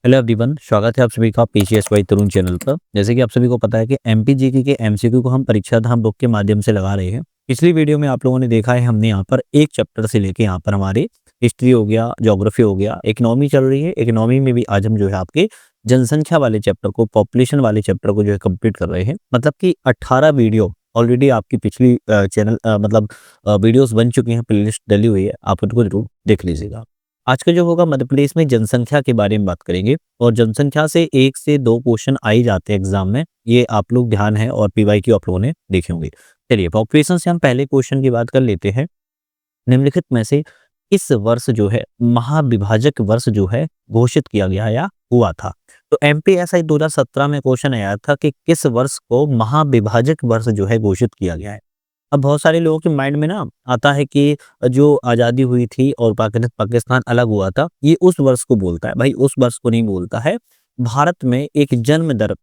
Hello everyone, स्वागत है आप सभी का पीसीएस बाई तरुण चैनल पर। जैसे कि आप सभी को पता है कि एमपीजीके के एमसीक्यू को हम परीक्षा धाम बुक के माध्यम से लगा रहे हैं। पिछली वीडियो में आप लोगों ने देखा है, हमने यहाँ पर एक चैप्टर से लेके यहाँ पर हमारे हिस्ट्री हो गया, ज्योग्राफी हो गया, इकोनॉमी चल रही है। इकोनॉमी में भी आज हम जो है आपके जनसंख्या वाले चैप्टर को, पॉपुलेशन वाले चैप्टर को जो है कंप्लीट कर रहे हैं। मतलब कि 18 वीडियो ऑलरेडी आपकी पिछली चैनल वीडियोस बन चुकी हैं, प्लेलिस्ट डली हुई है, आप उनको जरूर देख लीजिएगा। आज का जो होगा मध्य प्रदेश में जनसंख्या के बारे में बात करेंगे और जनसंख्या से 1 से 2 क्वेश्चन आ ही जाते हैं एग्जाम में, ये आप लोग ध्यान है और पीवाईक्यू आप लोगों ने देखे होंगे। चलिए पॉपुलेशन से हम पहले क्वेश्चन की बात कर लेते हैं। निम्नलिखित में से इस वर्ष जो है महाविभाजक वर्ष जो है घोषित किया गया या हुआ था। तो एमपीएसआई 2017 में क्वेश्चन आया था कि किस वर्ष को महाविभाजक वर्ष जो है घोषित किया गया है। अब बहुत सारे लोगों के माइंड में ना आता है कि जो आज़ादी हुई थी और पाकिस्तान अलग हुआ था, ये उस वर्ष को बोलता है। भाई उस वर्ष को नहीं बोलता है। भारत में एक जन्म दर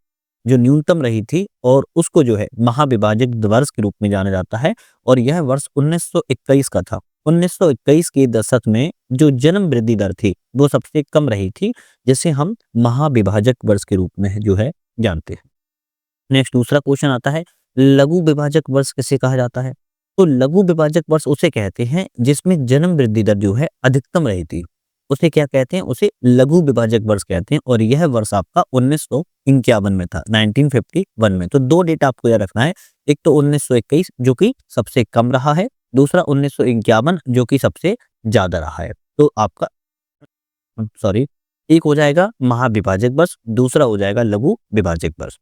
जो न्यूनतम रही थी और उसको जो है महाविभाजक वर्ष के रूप में जाना जाता है और यह वर्ष 1921 का था। 1921 के दशक में जो जन्म वृद्धि दर थी वो सबसे कम रही थी, जिसे हम महाविभाजक वर्ष के रूप में जो है जानते हैं। नेक्स्ट दूसरा क्वेश्चन आता है, लघु विभाजक वर्ष किसे कहा जाता है? तो लघु विभाजक वर्ष उसे कहते हैं जिसमें जन्म वृद्धि दर जो है अधिकतम रही थी, उसे क्या कहते हैं? उसे लघु विभाजक वर्ष कहते हैं और यह वर्ष आपका 1951 में था, 1951 में। तो दो डेट आपको याद रखना है, एक तो 1921 जो कि सबसे कम रहा है, दूसरा 1951 जो कि सबसे ज्यादा रहा है। तो आपका सॉरी, एक हो जाएगा महाविभाजक वर्ष, दूसरा हो जाएगा लघु विभाजक वर्ष।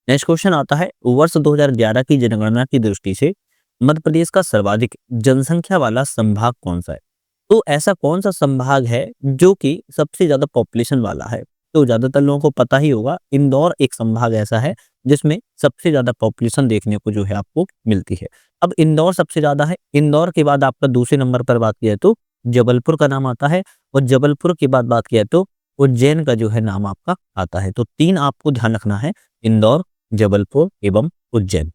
नेक्स्ट क्वेश्चन आता है, वर्ष 2011 की जनगणना की दृष्टि से मध्य प्रदेश का सर्वाधिक जनसंख्या वाला संभाग कौन सा है? तो ऐसा कौन सा संभाग है जो कि सबसे ज्यादा पॉपुलेशन वाला है? तो ज्यादातर लोगों को पता ही होगा, इंदौर एक संभाग ऐसा है जिसमें सबसे ज्यादा पॉपुलेशन देखने को जो है आपको मिलती है। अब इंदौर सबसे ज्यादा है। इंदौर के बाद आपका दूसरे नंबर पर बात किया तो जबलपुर का नाम आता है और जबलपुर के बाद बात किया तो उज्जैन का जो है नाम आपका आता है। तो तीन आपको ध्यान रखना है, इंदौर, जबलपुर एवं उज्जैन।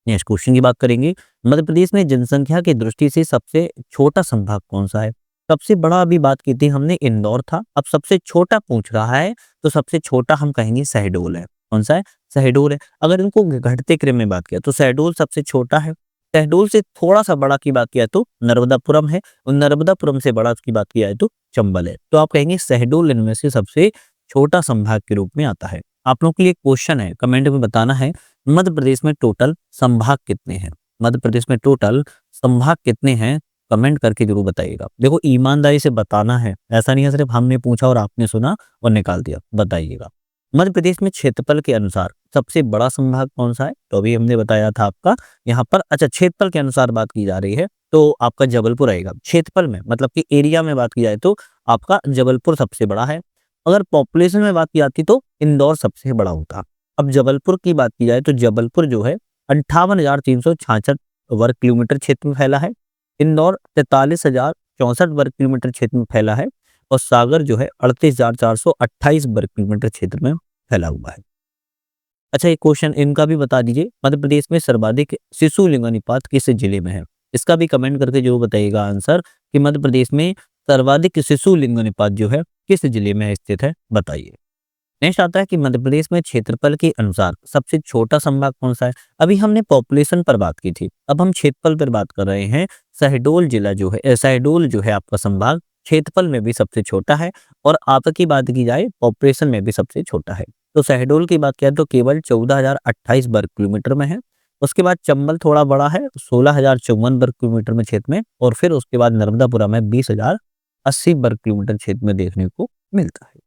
नेक्स्ट क्वेश्चन की बात करेंगे, मध्य प्रदेश में जनसंख्या की दृष्टि से सबसे छोटा संभाग कौन सा है? सबसे बड़ा अभी बात की थी हमने, इंदौर था। अब सबसे छोटा पूछ रहा है तो सबसे छोटा हम कहेंगे शहडोल है। कौन सा है? शहडोल है। अगर इनको घटते क्रम में बात किया तो शहडोल सबसे छोटा है। शहडोल से थोड़ा सा बड़ा की बात किया तो नर्मदापुरम है और नर्मदापुरम से बड़ा की बात किया है तो चंबल है। तो आप कहेंगे शहडोल इनमें से सबसे छोटा संभाग के रूप में आता है। आप लोगों के लिए क्वेश्चन है, कमेंट में बताना है, मध्य प्रदेश में टोटल संभाग कितने हैं? मध्य प्रदेश में टोटल संभाग कितने हैं? कमेंट करके जरूर बताइएगा। देखो ईमानदारी से बताना है, ऐसा नहीं है सिर्फ हमने पूछा और आपने सुना और निकाल दिया। बताइएगा मध्य प्रदेश में क्षेत्रफल के अनुसार सबसे बड़ा संभाग कौन सा है? तो अभी हमने बताया था आपका यहाँ पर, अच्छा क्षेत्रफल के अनुसार बात की जा रही है तो आपका जबलपुर आएगा। क्षेत्रफल में मतलब कि एरिया में बात की जाए तो आपका जबलपुर सबसे बड़ा है। अगर पॉपुलेशन में बात की जाती तो इंदौर सबसे बड़ा होता। अब जबलपुर की बात की जाए तो जबलपुर जो है 58,366 वर्ग किलोमीटर क्षेत्र में फैला है। इंदौर 43,064 वर्ग किलोमीटर क्षेत्र में फैला है और सागर जो है 38,428 वर्ग किलोमीटर क्षेत्र में फैला हुआ है। अच्छा एक क्वेश्चन इनका भी बता दीजिए, मध्य प्रदेश में सर्वाधिक शिशु लिंगानुपात किस जिले में है? इसका भी कमेंट करके जो बताइएगा आंसर कि मध्य प्रदेश में सर्वाधिक शिशु लिंगानुपात जो है किस जिले में स्थित है, बताइए। नेक्स्ट आता है कि मध्य प्रदेश में क्षेत्रफल के अनुसार सबसे छोटा संभाग कौन सा है? अभी हमने पॉपुलेशन पर बात की थी, अब हम क्षेत्रफल पर बात कर रहे हैं। शहडोल जिला जो है, शहडोल जो है आपका संभाग क्षेत्रफल में भी सबसे छोटा है और आपकी बात की जाए पॉपुलेशन में भी सबसे छोटा है। तो शहडोल की बात किया तो केवल 14,028 वर्ग किलोमीटर में है। उसके बाद चंबल थोड़ा बड़ा है, 16,054 वर्ग किलोमीटर में क्षेत्र में, और फिर उसके बाद नर्मदापुरम में 20,080 वर्ग किलोमीटर क्षेत्र में देखने को मिलता है।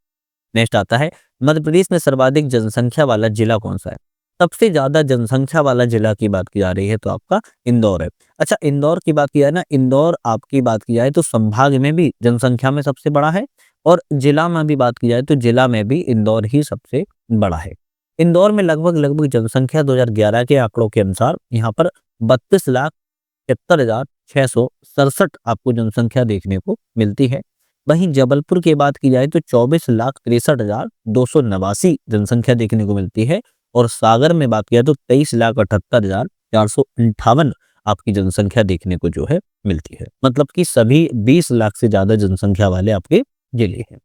नेक्स्ट आता है, मध्य प्रदेश में सर्वाधिक जनसंख्या वाला जिला कौन सा है? सबसे ज्यादा जनसंख्या वाला जिला की बात की जा रही है तो आपका इंदौर है। अच्छा इंदौर की बात की जाए ना, इंदौर आपकी बात की जाए तो संभाग में भी जनसंख्या में सबसे बड़ा है और जिला में भी बात की जाए तो जिला में भी इंदौर ही सबसे बड़ा है। इंदौर में लगभग जनसंख्या 2011 के आंकड़ों के अनुसार यहाँ पर 32,73,667 आपको जनसंख्या देखने को मिलती है। वहीं जबलपुर की बात की जाए तो 24,63,289 जनसंख्या देखने को मिलती है और सागर में बात किया तो 23,78,458 आपकी जनसंख्या देखने को जो है मिलती है। मतलब कि सभी 20 लाख से ज्यादा जनसंख्या वाले आपके जिले हैं।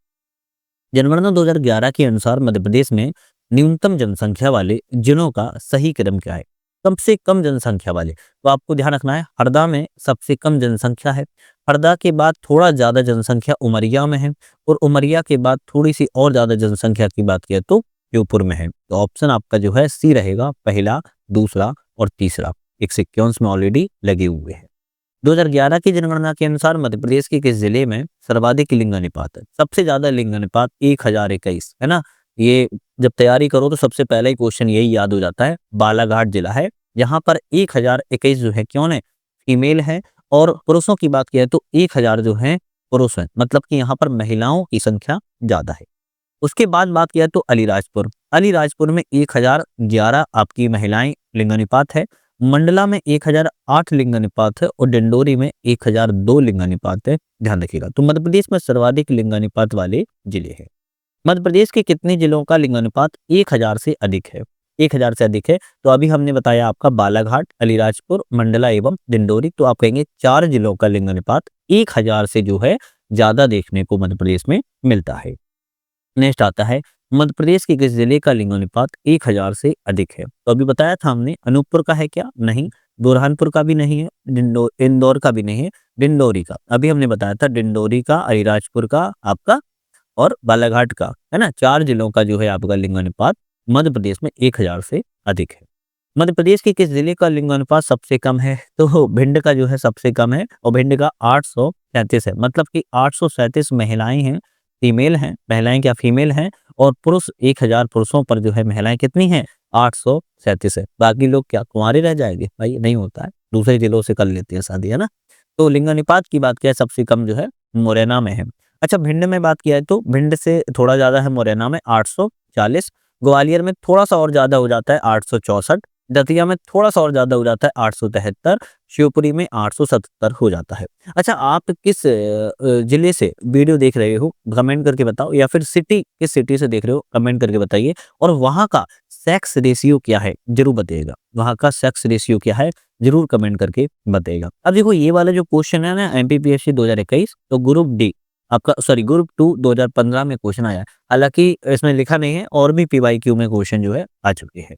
जनगणना 2011 के अनुसार मध्य प्रदेश में न्यूनतम जनसंख्या वाले जिलों का सही क्रम क्या है? सबसे कम जनसंख्या वाले, तो आपको ध्यान रखना है हरदा में सबसे कम जनसंख्या है। हरदा के बाद थोड़ा ज्यादा जनसंख्या उमरिया में है, और उमरिया के बाद थोड़ी सी और ज्यादा जनसंख्या की बात किया तो श्योपुर में है। तो ऑप्शन आपका जो है सी रहेगा, पहला, दूसरा और तीसरा। एक सिक्वेंस में ऑलरेडी लगे हुए हैं। 2011 की जनगणना के अनुसार मध्य प्रदेश के किस जिले में सर्वाधिक लिंगानुपात है? सबसे ज्यादा लिंगानुपात 1021 है ना। ये जब तैयारी करो तो सबसे पहला ही क्वेश्चन यही याद हो जाता है। बालाघाट जिला है, यहाँ पर 1021 जो है क्यों है, फीमेल है। और पुरुषों की बात किया तो 1000 जो है पुरुष है, मतलब कि यहाँ पर महिलाओं की संख्या ज्यादा है। उसके बाद बात किया तो अलीराजपुर, अलीराजपुर में 1011 आपकी महिलाएं लिंगानुपात है। मंडला में 1008 लिंगानुपात है, और डिंडोरी में 1002 लिंगानुपात है। ध्यान रखिएगा। तो मध्य प्रदेश में सर्वाधिक लिंगानुपात वाले जिले हैं। मध्य प्रदेश के कितने जिलों का लिंगानुपात 1000 से अधिक है? 1000 से अधिक है, तो अभी हमने बताया आपका बालाघाट, अलीराजपुर, मंडला एवं डिंडोरी। तो आप कहेंगे 4 जिलों का लिंगानुपात 1000 से जो है ज्यादा देखने को मध्य प्रदेश में मिलता है। नेक्स्ट आता है, मध्य प्रदेश के किस जिले का लिंगानुपात 1000 से अधिक है? तो अभी बताया था हमने, अनूपपुर का है क्या? नहीं। बुरहानपुर का भी नहीं है, इंदौर का भी नहीं है, डिंडोरी का। अभी हमने बताया था डिंडोरी का, अलीराजपुर का आपका और बालाघाट का, है ना। 4 जिलों का जो है आपका लिंगानुपात मध्य प्रदेश में 1000 से अधिक है। मध्य प्रदेश के किस जिले का लिंगानुपात सबसे कम है? तो भिंड का जो है सबसे कम है, और भिंड का 837 है, मतलब कि 837 महिलाएं हैं, फीमेल हैं। महिलाएं क्या फीमेल हैं, और पुरुष 1000 पुरुषों पर जो है महिलाएं कितनी हैं? 837 है। बाकी लोग क्या कुंवारे रह जाएंगे? भाई नहीं होता है, दूसरे जिलों से कर लेते हैं शादी, है ना। तो लिंगानुपात की बात किया है, सबसे कम जो है मुरैना में है। अच्छा, भिंड में बात किया है तो भिंड से थोड़ा ज्यादा है मुरैना में 840, ग्वालियर में थोड़ा सा और ज्यादा हो जाता है 864, दतिया में थोड़ा सा और ज्यादा हो जाता है 873, शिवपुरी में 877 हो जाता है। अच्छा, आप किस जिले से वीडियो देख रहे हो कमेंट करके बताओ, या फिर सिटी किस सिटी से देख रहे हो कमेंट करके बताइए, और वहां का सेक्स रेशियो क्या है जरूर बताइएगा। वहां का सेक्स रेशियो क्या है जरूर कमेंट करके बताइएगा। अब देखो ये वाला जो क्वेश्चन है ना, एमपीपीएससी 2021, तो ग्रुप डी आपका, सॉरी ग्रुप 2 2015 में क्वेश्चन आया है। हालांकि इसमें लिखा नहीं है, और भी पीवाईक्यू में क्वेश्चन जो है आ चुके हैं।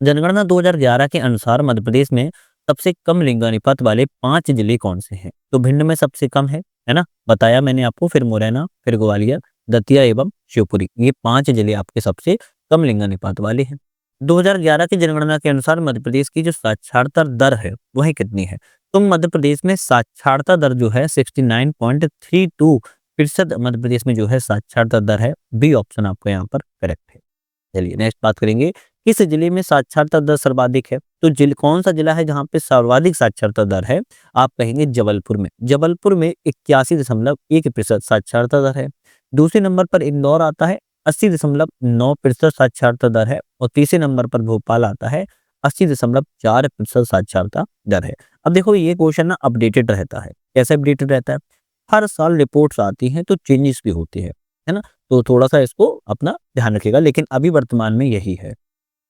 जनगणना 2011 के अनुसार मध्य प्रदेश में सबसे कम लिंगानुपात वाले 5 जिले कौन से हैं? तो भिंड में सबसे कम है ना, बताया मैंने आपको। फिर मुरैना, फिर ग्वालियर, दतिया एवं शिवपुरी, ये 5 जिले आपके सबसे कम लिंगानुपात वाले हैं। 2011 की जनगणना के अनुसार मध्य प्रदेश की जो साक्षरता दर है वह कितनी है? तो मध्य प्रदेश में साक्षरता दर जो है 69.32% मध्य प्रदेश में जो है साक्षरता दर है। बी ऑप्शन आपका यहाँ पर करेक्ट है। चलिए नेक्स्ट बात करेंगे, किस जिले में साक्षरता दर सर्वाधिक है? तो कौन सा जिला है जहां पे सर्वाधिक साक्षरता दर है? आप कहेंगे जबलपुर में। जबलपुर में 81.1% साक्षरता दर है। दूसरे नंबर पर इंदौर आता है, 80.9% साक्षरता दर है। और तीसरे नंबर पर भोपाल आता है, 80.4% साक्षरता दर है। अब देखो ये क्वेश्चन ना अपडेटेड रहता है। कैसे अपडेटेड रहता है? हर साल रिपोर्ट्स आती हैं तो चेंजेस भी होते हैं, है ना। तो थोड़ा सा इसको अपना ध्यान रखिएगा, लेकिन अभी वर्तमान में यही है।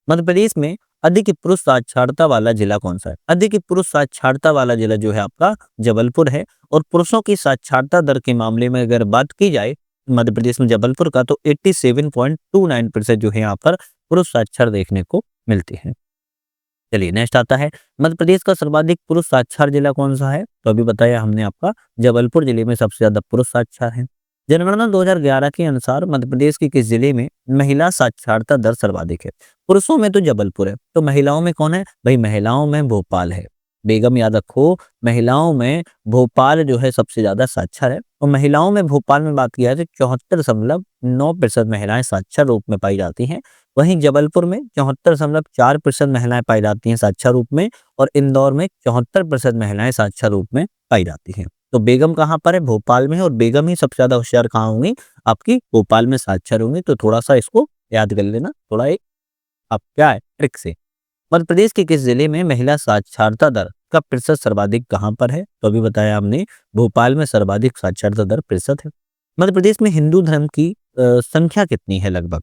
मध्य प्रदेश में अधिक पुरुष साक्षरता वाला जिला कौन सा है? अधिक पुरुष साक्षरता वाला जिला जो है आपका जबलपुर है। और पुरुषों की साक्षरता दर के मामले में अगर बात की जाए मध्य प्रदेश में जबलपुर का, तो 87.29% जो है यहाँ पर पुरुष साक्षर देखने को मिलते हैं। चलिए नेक्स्ट आता है, मध्य प्रदेश का सर्वाधिक पुरुष साक्षर जिला कौन सा है? तो अभी बताया हमने आपका जबलपुर जिले में सबसे ज्यादा पुरुष साक्षर है। जनगणना 2011 के अनुसार मध्य प्रदेश के किस जिले में महिला साक्षरता दर सर्वाधिक है? पुरुषों में तो जबलपुर है, तो महिलाओं में कौन है? भाई महिलाओं में भोपाल है। बेगम याद रखो, महिलाओं में भोपाल जो है सबसे ज्यादा साक्षर है। और महिलाओं में भोपाल में बात किया जाए तो 74.9% महिलाएं साक्षर रूप में पाई जाती हैं। वहीं जबलपुर में 74.4% महिलाएं पाई जाती हैं साक्षर रूप में, और इंदौर में 74% महिलाएं साक्षर रूप में पाई जाती हैं। तो बेगम कहाँ पर है? भोपाल में है, और बेगम ही सबसे ज्यादा होशियार कहाँ होंगी? आपकी भोपाल में साक्षर होंगी। तो थोड़ा सा इसको याद कर लेना, थोड़ा एक आप क्या है ट्रिक से। मध्य प्रदेश के किस जिले में महिला साक्षरता दर का प्रतिशत सर्वाधिक कहाँ पर है? तो अभी बताया हमने भोपाल में सर्वाधिक साक्षरता दर प्रतिशत है। मध्य प्रदेश में हिंदू धर्म की संख्या कितनी है लगभग?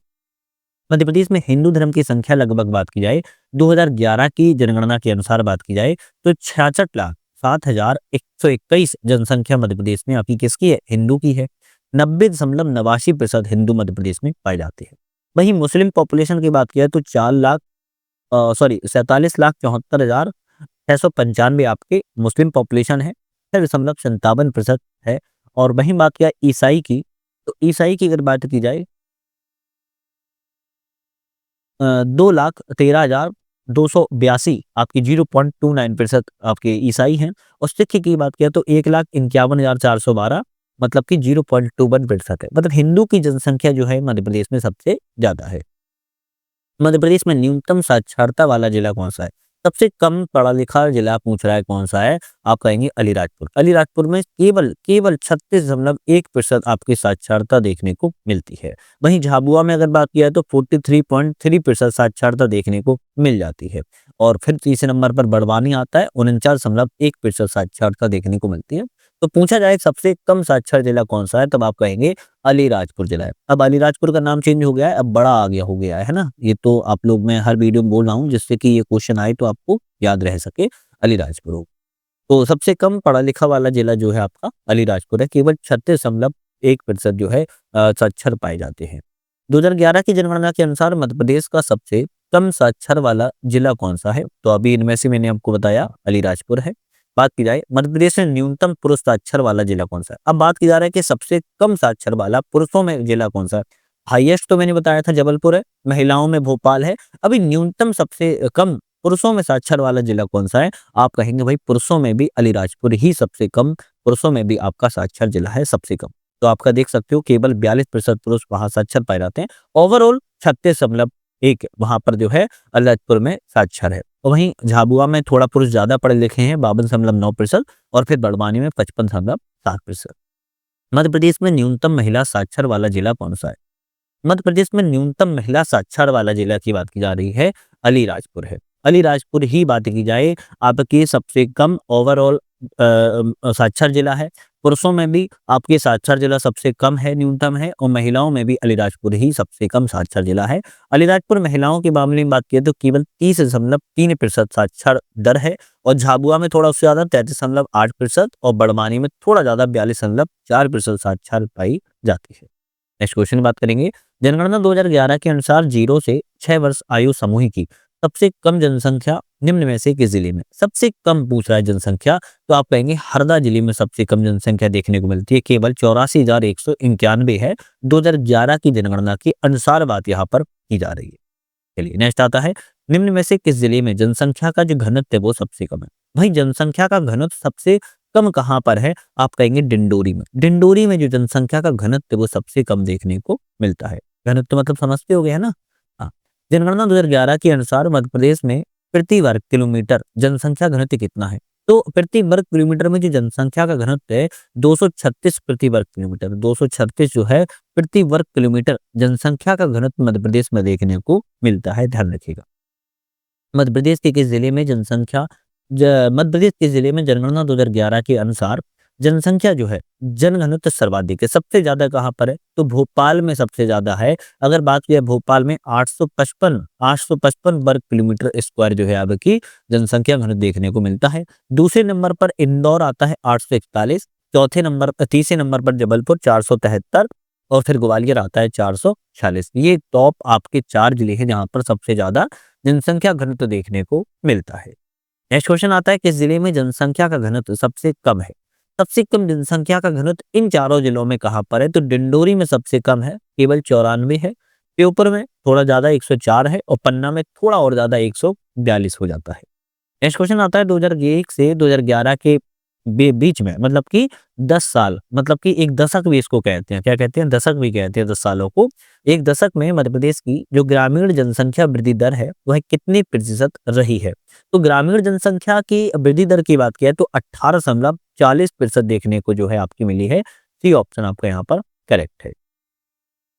मध्य प्रदेश में हिंदू धर्म की संख्या लगभग बात की जाए 2011 की जनगणना के अनुसार बात की जाए तो 66,07,121 जनसंख्या मध्य प्रदेश में आपकी किसकी है? हिंदू की है। 90.89% हिंदू मध्य प्रदेश में पाए जाते हैं। वहीं मुस्लिम पॉपुलेशन की बात किया तो 47,74,695 आपके मुस्लिम पॉपुलेशन है, 6.57% है। और वहीं बात किया ईसाई की, तो ईसाई की अगर बात की जाए 2,13,282 आपकी 0.29% आपके ईसाई हैं। और सिख की बात किया तो 1,51,412 मतलब कि 0.21% है। मतलब हिंदू की जनसंख्या जो है मध्य प्रदेश में सबसे ज्यादा है। मध्य प्रदेश में न्यूनतम साक्षरता वाला जिला कौन सा है? सबसे कम पढ़ा लिखा जिला पूछ रहा है कौन सा है? आप कहेंगे अलीराजपुर। अलीराजपुर में केवल केवल 36.1% आपकी साक्षरता देखने को मिलती है। वहीं झाबुआ में अगर बात किया तो 43.3% साक्षरता देखने को मिल जाती है। और फिर तीसरे नंबर पर बड़वानी आता है, 49.1% साक्षरता देखने को मिलती है। तो पूछा जाए सबसे कम साक्षर जिला कौन सा है, तब आप कहेंगे अलीराजपुर जिला है। अब अलीराजपुर का नाम चेंज हो गया है, अब बड़ा आ गया हो गया है ना। ये तो आप लोग मैं हर वीडियो में बोल रहा हूँ जिससे कि ये क्वेश्चन आए तो आपको याद रह सके, अलीराजपुर हो। तो सबसे कम पढ़ा लिखा वाला जिला जो है आपका अलीराजपुर है, केवल 36.1% जो है साक्षर पाए जाते हैं। 2011 की जनगणना के अनुसार मध्य प्रदेश का सबसे कम साक्षर वाला जिला कौन सा है? तो अभी इनमें से मैंने आपको बताया अलीराजपुर है। बात की जाए मध्य प्रदेश में न्यूनतम पुरुष साक्षर वाला जिला कौन सा है? अब बात की जा रहा है कि सबसे कम साक्षर वाला पुरुषों में जिला कौन सा है? हाईएस्ट तो मैंने बताया था जबलपुर है, महिलाओं में भोपाल है। अभी न्यूनतम सबसे कम पुरुषों में साक्षर वाला जिला कौन सा है? आप कहेंगे भाई पुरुषों में भी अलीराजपुर ही सबसे कम, पुरुषों में भी आपका साक्षर जिला है सबसे कम। तो आपका देख सकते हो केवल 42% पुरुष वहां साक्षर पाए जाते हैं। ओवरऑल 36.1 वहां पर जो है अलीराजपुर में साक्षर है। और वहीं झाबुआ में थोड़ा पुरुष ज्यादा पढ़े लिखे हैं, 52.9%। और फिर बड़वानी में 55.7%। मध्य प्रदेश में न्यूनतम महिला साक्षर वाला जिला कौन सा है? मध्य प्रदेश में न्यूनतम महिला साक्षर वाला जिला की बात की जा रही है, अलीराजपुर है। अलीराजपुर ही बात की जाए आपके सबसे कम ओवरऑल साक्षर जिला है। पुरुषों में भी आपके साक्षर जिला सबसे कम है, न्यूनतम है। और महिलाओं में भी अलीराजपुर ही सबसे कम साक्षर जिला है। अलीराजपुर महिलाओं के मामले में बात किया तो केवल 30.3% साक्षर दर है। और झाबुआ में थोड़ा उससे ज्यादा 33.8% और बड़वानी में थोड़ा ज्यादा 42.4% साक्षर पाई जाती है। नेक्स्ट क्वेश्चन की बात करेंगे। जनगणना 2011 के अनुसार 0 से 6 वर्ष आयु समूह की सबसे कम जनसंख्या निम्न में से किस जिले में? सबसे कम पूछ रहा है जनसंख्या, तो आप कहेंगे हरदा जिले में सबसे कम जनसंख्या देखने को मिलती है, केवल 84,191 है। 2011 की जनगणना के अनुसार बात यहाँ पर की जा रही है। चलिए नेक्स्ट आता है, निम्न में से किस जिले में जनसंख्या का जो घनत्व है वो सबसे कम है? भाई जनसंख्या का घनत्व सबसे कम कहाँ पर है? आप कहेंगे डिंडोरी में। डिंडोरी में जो जनसंख्या का घनत्व है वो सबसे कम देखने को मिलता है। घनत्व मतलब समझते हो गए है ना। हाँ, जनगणना 2011 के अनुसार मध्य प्रदेश में प्रति वर्ग किलोमीटर जनसंख्या घनत्व कितना है? तो प्रति वर्ग किलोमीटर में जो जनसंख्या का घनत्व है 236 प्रति वर्ग किलोमीटर, 236 जो है प्रति वर्ग किलोमीटर जनसंख्या का घनत्व मध्य प्रदेश में देखने को मिलता है, ध्यान रखिएगा। मध्य प्रदेश के किस जिले में मध्य प्रदेश के जिले में जनगणना 2011 के अनुसार जनसंख्या जो है जनघनत्व सर्वाधिक है? सबसे ज्यादा कहाँ पर है? तो भोपाल में सबसे ज्यादा है। अगर बात की भोपाल में 855 वर्ग किलोमीटर स्क्वायर जो है आपकी जनसंख्या घनत्व देखने को मिलता है। दूसरे नंबर पर इंदौर आता है 841, तीसरे नंबर पर जबलपुर 473 और फिर ग्वालियर आता है 446। ये टॉप आपके 4 जिले हैं जहां पर सबसे ज्यादा जनसंख्या घनत्व देखने को मिलता है। नेक्स्ट क्वेश्चन आता है, किस जिले में जनसंख्या का घनत्व सबसे कम है? सबसे कम जनसंख्या का घनत्व इन चारों जिलों में कहां पर है? तो डिंडोरी में सबसे कम है, केवल 94 है। श्योपुर में थोड़ा ज्यादा 104 है और पन्ना में थोड़ा और ज्यादा 142 हो जाता है। नेक्स्ट क्वेश्चन आता है 2001 से 2011 के बीच में, मतलब कि 10 साल, मतलब कि एक दशक भी इसको कहते हैं। क्या कहते हैं? दशक भी कहते हैं 10 सालों को। एक दशक में मध्य प्रदेश की जो ग्रामीण जनसंख्या वृद्धि दर है वह कितने प्रतिशत रही है? तो ग्रामीण जनसंख्या की वृद्धि दर की बात किया तो 18.40% देखने को जो है आपकी मिली है। सी ऑप्शन आपका यहाँ पर करेक्ट है।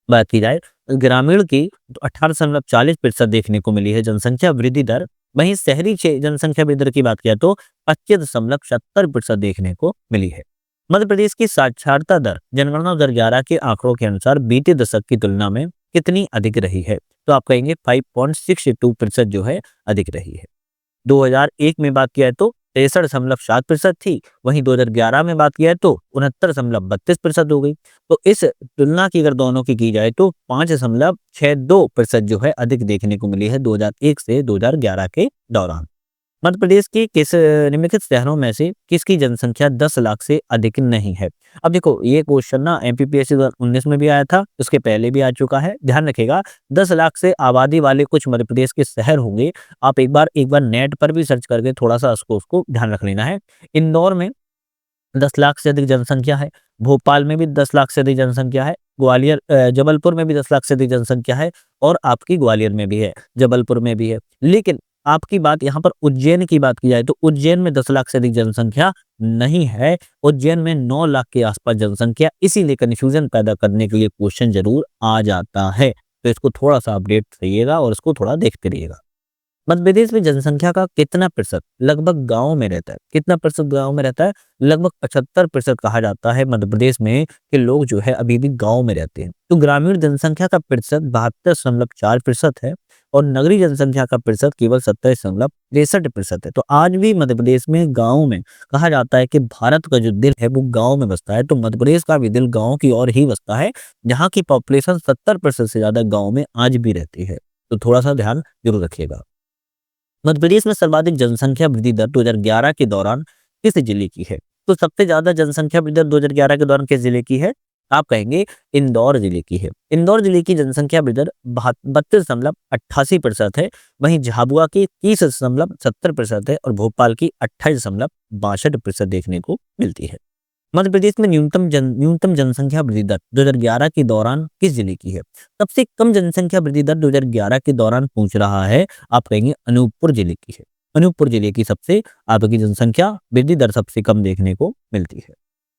बात की जाए ग्रामीण की तो 18.40% देखने को मिली है जनसंख्या वृद्धि दर। वहीं शहरी जनसंख्या वृद्धि दर की बात किया तो 25.70% देखने को मिली है। मध्य प्रदेश की साक्षरता दर जनगणना 2011 के आंकड़ों के अनुसार बीते दशक की तुलना में कितनी अधिक रही है? तो आप कहेंगे 5.62% जो है अधिक रही है। 2001 में बात किया तो 63.7% थी, वहीं 2011 में बात किया है तो 69.32% हो गई। तो इस तुलना की अगर दोनों की जाए तो 5.62% जो है अधिक देखने को मिली है 2001 से 2011 के दौरान। मध्य प्रदेश के किस निम्नलिखित शहरों में से किसकी जनसंख्या 10 लाख से अधिक नहीं है? अब देखो ये क्वेश्चन ना एमपीपीएससी 2019 में भी आया था, उसके पहले भी आ चुका है। ध्यान रखिएगा 10 लाख से आबादी वाले कुछ मध्य प्रदेश के शहर होंगे। आप एक बार नेट पर भी सर्च करके थोड़ा-सा उसको ध्यान रख लेना है। इंदौर में 10 लाख से अधिक जनसंख्या है, भोपाल में भी 10 लाख से अधिक जनसंख्या है, जबलपुर में भी 10 लाख से अधिक जनसंख्या है और आपकी ग्वालियर में भी है, जबलपुर में भी है। लेकिन आपकी बात यहाँ पर उज्जैन की बात की जाए तो उज्जैन में 10 लाख से अधिक जनसंख्या नहीं है, उज्जैन में 9 लाख के आसपास जनसंख्या, इसीलिए कन्फ्यूजन पैदा करने के लिए क्वेश्चन ज़रूर आ जाता है। तो इसको थोड़ा-सा अपडेट रहिएगा और इसको थोड़ा देखते रहिएगा। मध्य प्रदेश में जनसंख्या का कितना प्रतिशत लगभग गाँव में रहता है? कितना प्रतिशत गाँव में रहता है? लगभग 75% कहा जाता है मध्य प्रदेश में कि लोग जो है अभी भी गाँव में रहते हैं। तो ग्रामीण जनसंख्या का प्रतिशत 72.4% है और नगरीय जनसंख्या का प्रतिशत केवल 27.63% है। तो आज भी मध्य प्रदेश में गाँव में कहा जाता है कि भारत का जो दिल है वो गाँव में बसता है। तो मध्य प्रदेश का भी दिल गाँव की ओर ही बसता है, जहाँ की पॉपुलेशन 70% से ज़्यादा गाँव में आज भी रहती है। तो थोड़ा-सा ध्यान ज़रूर रखिएगा। मध्य प्रदेश में सर्वाधिक जनसंख्या वृद्धि दर 2011 के दौरान किस जिले की है? तो सबसे ज्यादा जनसंख्या वृद्धि दर 2011 के दौरान किस जिले की है? आप कहेंगे इंदौर जिले की है। इंदौर जिले की जनसंख्या वृद्धि दर 32.88% है, वहीं झाबुआ की 30.70% है और भोपाल की 28.62% देखने को मिलती है। मध्य प्रदेश में न्यूनतम जनसंख्या वृद्धि दर 2011 के दौरान किस जिले की है? सबसे कम जनसंख्या वृद्धि दर 2011 के दौरान पूछ रहा है, आप कहेंगे अनूपपुर जिले की है। अनूपपुर जिले की सबसे आपकी जनसंख्या वृद्धि दर सबसे कम देखने को मिलती है।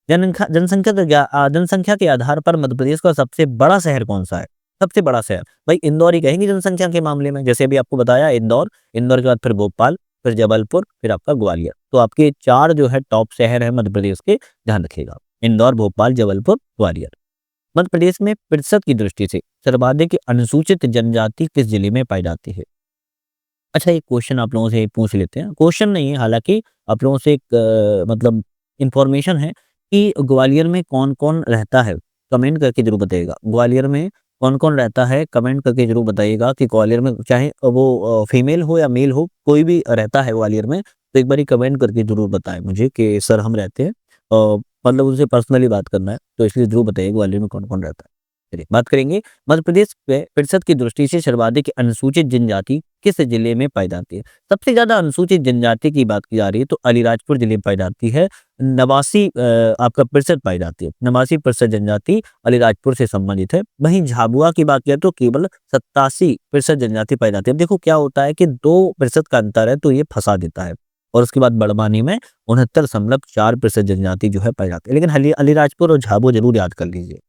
जनसंख्या के आधार पर मध्य प्रदेश का सबसे बड़ा शहर कौन सा है? सबसे बड़ा शहर भाई इंदौर ही कहेंगे जनसंख्या के मामले में। जैसे अभी आपको बताया इंदौर, इंदौर के बाद फिर भोपाल, फिर जबलपुर, फिर आपका ग्वालियर। तो आपके 4 जो है टॉप शहर है मध्य प्रदेश के, ध्यान रखिएगा। इंदौर, भोपाल, जबलपुर, ग्वालियर। मध्य प्रदेश में प्रतिशत की दृष्टि से सर्वाधिक अनुसूचित जनजाति किस जिले में पाई जाती है? अच्छा एक क्वेश्चन आप लोगों से पूछ लेते हैं। क्वेश्चन नहीं है हालाँकि, आप लोगों से एक मतलब इन्फॉर्मेशन है कि ग्वालियर में कौन-कौन रहता है? कमेंट करके ज़रूर बताइएगा। ग्वालियर में कौन-कौन रहता है? कमेंट करके ज़रूर बताइएगा कि ग्वालियर में चाहे वो फीमेल हो या मेल हो, कोई भी रहता है ग्वालियर में, तो एक बारी कमेंट करके ज़रूर बताएँ मुझे कि सर हम रहते हैं। मतलब उनसे पर्सनली बात करना है, तो इसलिए ज़रूर बताइए ग्वालियर में कौन-कौन रहता है। चलिए बात करेंगे मध्य प्रदेश में प्रतिशत की दृष्टि से सर्वाधिक अनुसूचित जनजाति किस जिले में पाई जाती है? सबसे ज्यादा अनुसूचित जनजाति की बात की जा रही है तो अलीराजपुर जिले में पाई जाती है। 89 आपका प्रतिशत पाई जाती है। 89% जनजाति अलीराजपुर से संबंधित है। वहीं झाबुआ की बात करें तो केवल 87% जनजाति पाई जाती है। अब देखो क्या होता है कि 2% का अंतर है तो ये फंसा देता है। और उसके बाद बड़वानी में 69.4% जनजाति जो है पाई जाती है। लेकिन अलीराजपुर और झाबुआ जरूर याद कर लीजिए।